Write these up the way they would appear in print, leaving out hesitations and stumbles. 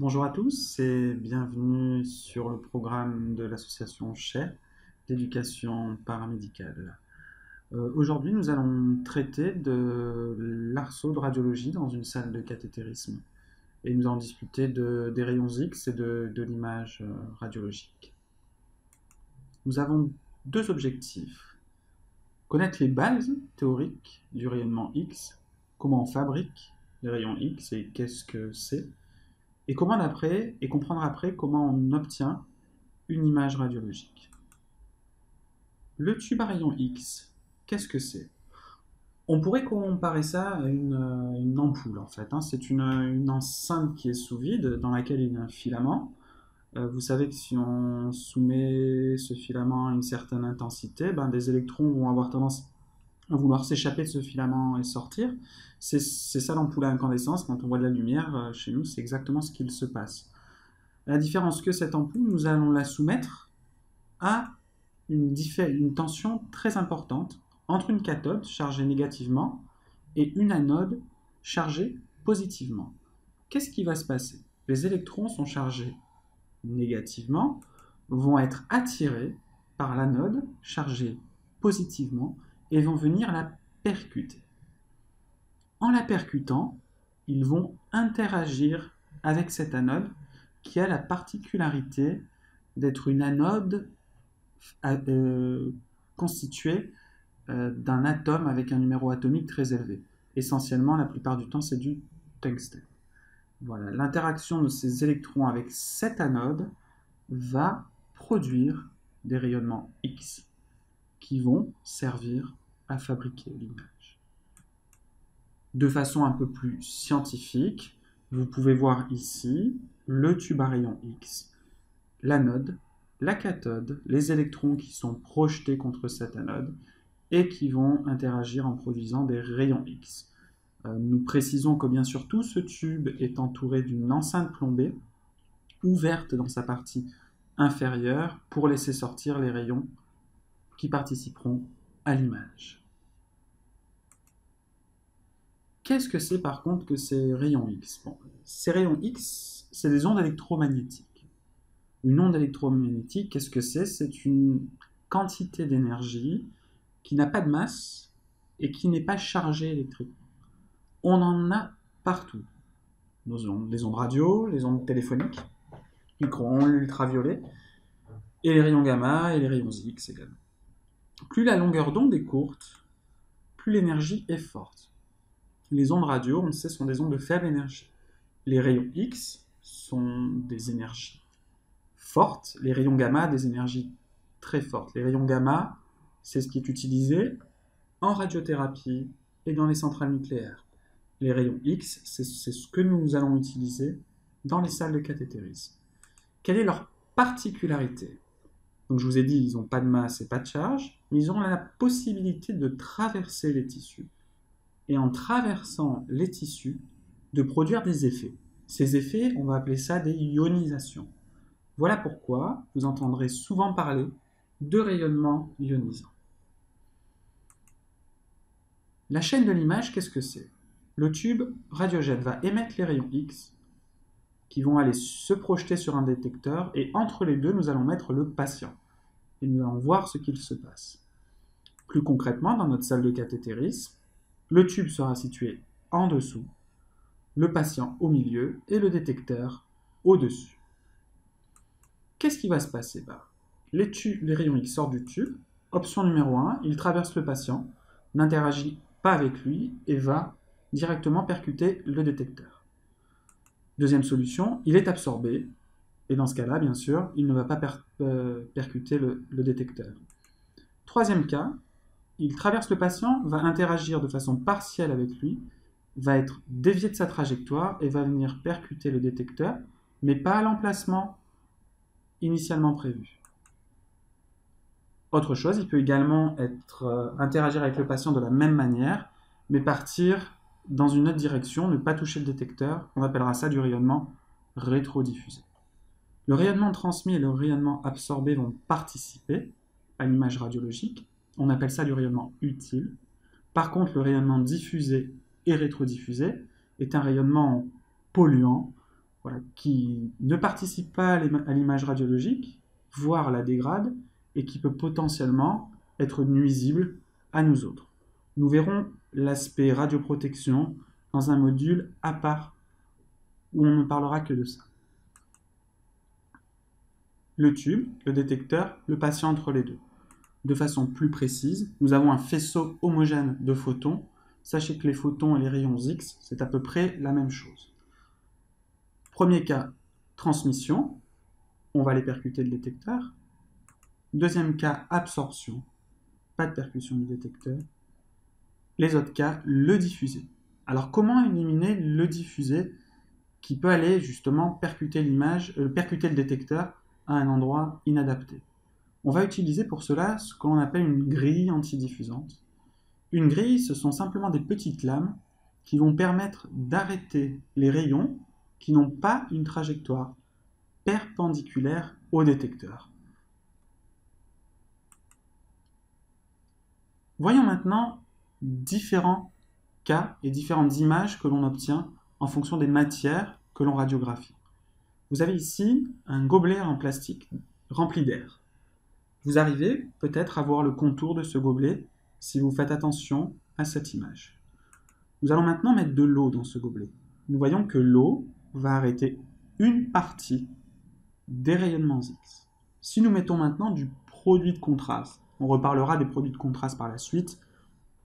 Bonjour à tous et bienvenue sur le programme de l'association CHER d'éducation paramédicale. Aujourd'hui, nous allons traiter de l'arceau de radiologie dans une salle de cathétérisme et nous allons discuter des rayons X et de l'image radiologique. Nous avons deux objectifs. Connaître les bases théoriques du rayonnement X, comment on fabrique les rayons X et qu'est-ce que c'est, et comprendre après comment on obtient une image radiologique. Le tube à rayon X, qu'est-ce que c'est? On pourrait comparer ça à une ampoule en fait. C'est une enceinte qui est sous vide dans laquelle il y a un filament. Vous savez que si on soumet ce filament à une certaine intensité, des électrons vont avoir tendance à vouloir s'échapper de ce filament et sortir. C'est ça l'ampoule à incandescence. Quand on voit de la lumière chez nous, c'est exactement ce qu'il se passe. À la différence que cette ampoule, nous allons la soumettre à une tension très importante entre une cathode chargée négativement et une anode chargée positivement. Qu'est-ce qui va se passer? Les électrons sont chargés négativement, vont être attirés par l'anode chargée positivement et vont venir la percuter. En la percutant, ils vont interagir avec cette anode qui a la particularité d'être une anode constituée d'un atome avec un numéro atomique très élevé. Essentiellement, la plupart du temps, c'est du tungstène. Voilà. L'interaction de ces électrons avec cette anode va produire des rayonnements X qui vont servir à fabriquer l'image. De façon un peu plus scientifique, vous pouvez voir ici le tube à rayon X, l'anode, la cathode, les électrons qui sont projetés contre cette anode et qui vont interagir en produisant des rayons X. Nous précisons que bien sûr tout ce tube est entouré d'une enceinte plombée ouverte dans sa partie inférieure pour laisser sortir les rayons qui participeront à l'image. Qu'est-ce que c'est par contre que ces rayons X? Ces rayons X, c'est des ondes électromagnétiques. Une onde électromagnétique, qu'est-ce que c'est? C'est une quantité d'énergie qui n'a pas de masse et qui n'est pas chargée électriquement. On en a partout. Les ondes radio, les ondes téléphoniques, micro-ondes, l'ultraviolet, et les rayons gamma et les rayons X également. Plus la longueur d'onde est courte, plus l'énergie est forte. Les ondes radio, on le sait, sont des ondes de faible énergie. Les rayons X sont des énergies fortes, les rayons gamma des énergies très fortes. Les rayons gamma, c'est ce qui est utilisé en radiothérapie et dans les centrales nucléaires. Les rayons X, c'est ce que nous allons utiliser dans les salles de cathétérisme. Quelle est leur particularité? Donc je vous ai dit, ils n'ont pas de masse et pas de charge, mais ils ont la possibilité de traverser les tissus. Et en traversant les tissus, de produire des effets. Ces effets, on va appeler ça des ionisations. Voilà pourquoi vous entendrez souvent parler de rayonnement ionisant. La chaîne de l'image, qu'est-ce que c'est? Le tube radiogène va émettre les rayons X qui vont aller se projeter sur un détecteur et entre les deux, nous allons mettre le patient et nous allons voir ce qu'il se passe. Plus concrètement, dans notre salle de cathétérisme, le tube sera situé en dessous, le patient au milieu et le détecteur au-dessus. Qu'est-ce qui va se passer? Les rayons X sortent du tube. Option numéro 1, il traverse le patient, n'interagit pas avec lui et va directement percuter le détecteur. Deuxième solution, il est absorbé et dans ce cas-là, bien sûr, il ne va pas percuter le détecteur. Troisième cas, il traverse le patient, va interagir de façon partielle avec lui, va être dévié de sa trajectoire et va venir percuter le détecteur, mais pas à l'emplacement initialement prévu. Autre chose, il peut également interagir avec le patient de la même manière, mais partir dans une autre direction, ne pas toucher le détecteur. On appellera ça du rayonnement rétrodiffusé. Le rayonnement transmis et le rayonnement absorbé vont participer à l'image radiologique. On appelle ça du rayonnement utile. Par contre, le rayonnement diffusé et rétrodiffusé est un rayonnement polluant voilà, qui ne participe pas à l'image radiologique, voire la dégrade, et qui peut potentiellement être nuisible à nous autres. Nous verrons l'aspect radioprotection dans un module à part où on ne parlera que de ça. Le tube, le détecteur, le patient entre les deux. De façon plus précise, nous avons un faisceau homogène de photons. Sachez que les photons et les rayons X, c'est à peu près la même chose. Premier cas, transmission. On va les percuter le détecteur. Deuxième cas, absorption. Pas de percussion du détecteur. Les autres cas, le diffuser. Alors comment éliminer le diffuser qui peut aller justement percuter le détecteur à un endroit inadapté? On va utiliser pour cela ce que l'on appelle une grille antidiffusante. Une grille, ce sont simplement des petites lames qui vont permettre d'arrêter les rayons qui n'ont pas une trajectoire perpendiculaire au détecteur. Voyons maintenant différents cas et différentes images que l'on obtient en fonction des matières que l'on radiographie. Vous avez ici un gobelet en plastique rempli d'air. Vous arrivez peut-être à voir le contour de ce gobelet si vous faites attention à cette image. Nous allons maintenant mettre de l'eau dans ce gobelet. Nous voyons que l'eau va arrêter une partie des rayonnements X. Si nous mettons maintenant du produit de contraste, on reparlera des produits de contraste par la suite,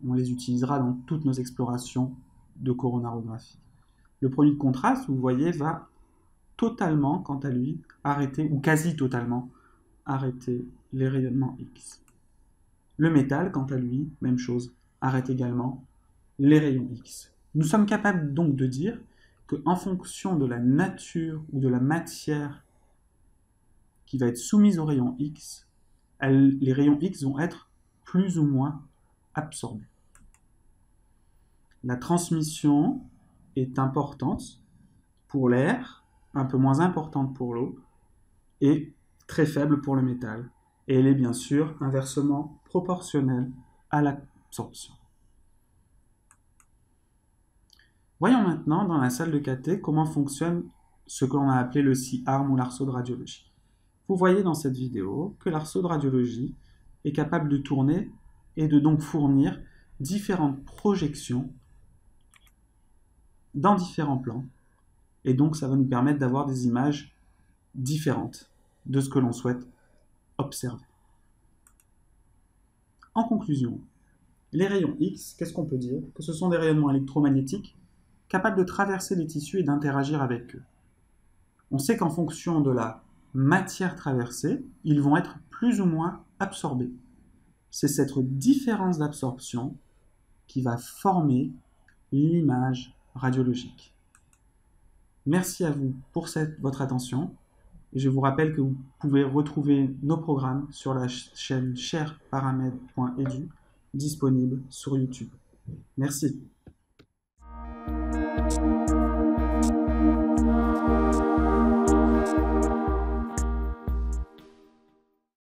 on les utilisera dans toutes nos explorations de coronarographie. Le produit de contraste, vous voyez, va totalement, quant à lui, arrêter, ou quasi totalement, arrêter les rayonnements X. Le métal, quant à lui, même chose, arrête également les rayons X. Nous sommes capables donc de dire qu'en fonction de la nature ou de la matière qui va être soumise aux rayons X, les rayons X vont être plus ou moins absorbés. La transmission est importante pour l'air, un peu moins importante pour l'eau, et très faible pour le métal. Et elle est bien sûr inversement proportionnelle à l'absorption. Voyons maintenant dans la salle de cathé comment fonctionne ce que l'on a appelé le C-arm ou l'arceau de radiologie. Vous voyez dans cette vidéo que l'arceau de radiologie est capable de tourner et de donc fournir différentes projections dans différents plans. Et donc ça va nous permettre d'avoir des images différentes de ce que l'on souhaite observer. En conclusion, les rayons X, qu'est-ce qu'on peut dire? Que ce sont des rayonnements électromagnétiques capables de traverser les tissus et d'interagir avec eux. On sait qu'en fonction de la matière traversée, ils vont être plus ou moins absorbés. C'est cette différence d'absorption qui va former l'image radiologique. Merci à vous pour votre attention et je vous rappelle que vous pouvez retrouver nos programmes sur la chaîne cherparamed.edu disponible sur YouTube. Merci.